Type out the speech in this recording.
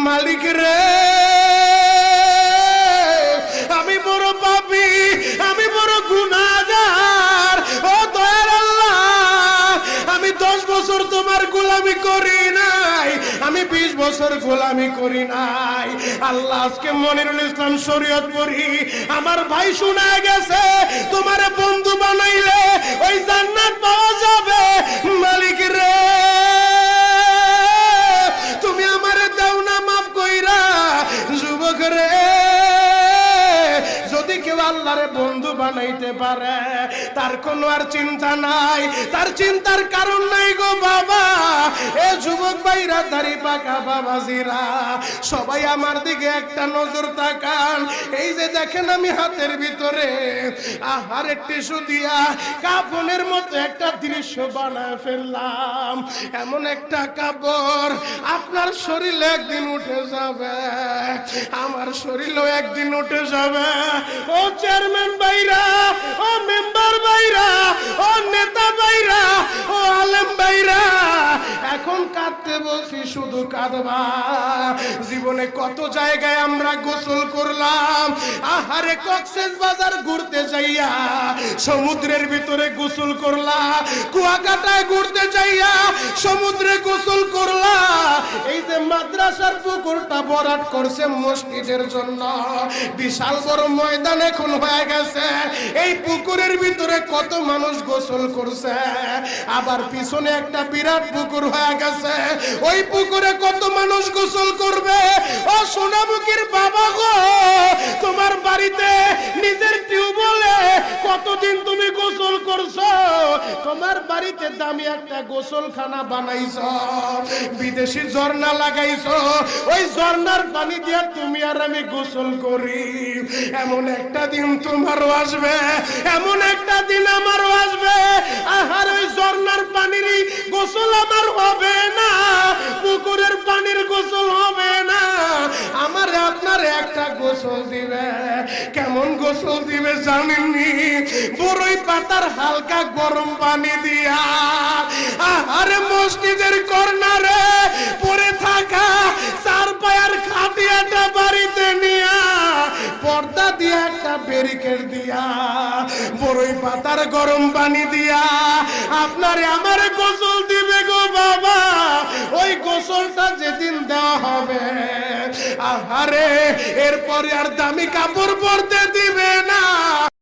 মালিক রে, আমি বড় পাপী, আমি বড় গুনাহগার। ও দয়ার আল্লাহ, আমি 10 বছর তোমার গোলামি করি নাই, আমি 20 বছর গোলামি করি নাই। আল্লাহ, আজকে মনিরুল ইসলাম শরীয়তপুরী আমার ভাই শোনা গেছে তোমারে বন্ধু বানাইলে ওই জান্নাত পাওয়া যাবে। মালিক রে, তুমি আমারে দাও না মাফ কইরা। যুবক রে, যদি কেউ আল্লাহরে বন্ধু বানাইতে পারে তার কোনো আর চিন্তা নাই, তার চিন্তার কারণ নাই গো বাবা। এ যুবক ভাইরা, দাড়ি পাকা বাবাজিরা, সবাই আমার দিকে একটা নজর তাকান। এই যে দেখেন আমি হাতের ভিতরে আহারের টিস্যু দিয়া কাফনের মতো একটা দৃশ্য বানায় ফেললাম। এমন একটা কাপড় আপনার শরীরে একদিন উঠে যাবে, আমার শরীরেও একদিন উঠে যাবে। ও চেয়ারম্যান ভাইরা, ও মেম্বার ভাইরা, ও নেতা ভাইরা, ও আলেম ভাইরা, এখন কাঁদতে বলছি, শুধু কাঁদবা। জীবনে কত জায়গায় আমরা গোসল করলাম। আহারে, কক্সবাজার ঘুরতে যাইয়া সমুদ্রের ভিতরে গোসল করলা, কুয়াকাটায় ঘুরতে যাইয়া সমুদ্রে গোসল করলা। এই যে মাদ্রাসার পুকুরটা ভরাট করছে মসজিদের জন্য, বিশাল বড় ময়দান এখন হয়ে গেছে। এই পুকুরের ভিতরে কত মানুষ গোসল করছে, আবার পিছনে একটা বিরাট পুকুর হয়ে গেছে, ওই পুকুরে কত মানুষ গোসল করবে। ও সোনামুখীর বাবা গো, তোমার বাড়িতে নিজের টিউবওয়েলে কতদিন তুমি গোসল করছো? তোমার বাড়িতে দামি একটা গোসলখানা বানাইছো, বিদেশি ঝর্ণা লাগাইছো, ওই ঝর্ণার পানি দিয়ে তুমি আর আমি গোসল করি। এমন একটা দিন তোমারও আসবে, এমন একটা দিন আমারও আসবে। আহার, ওই ঝর্ণার পানির গোসল আমার হবে না, পুকুরের পানির গোসল হবে না, আমার আপনার একটা গোসল দিবে। কেমন গোসল দিবে জানেননি? বড়ই পাতার হালকা গরম পানি দিয়া। আরে, মসজিদের কর্নারে পড়ে থাকা 4 পায়ার খাটিয়াটা বাড়িতে নিয়া পর্দা দিয়া একটা ব্যারিকেড দিয়া বড়ই পাতার গরম পানি দিয়া আপনারে আমারে গোসল দিবে গো বাবা। ওই গোসলটা যেদিন দেওয়া হবে, আহারে, এরপরে আর দামি কাপড় পরতে দিবে না।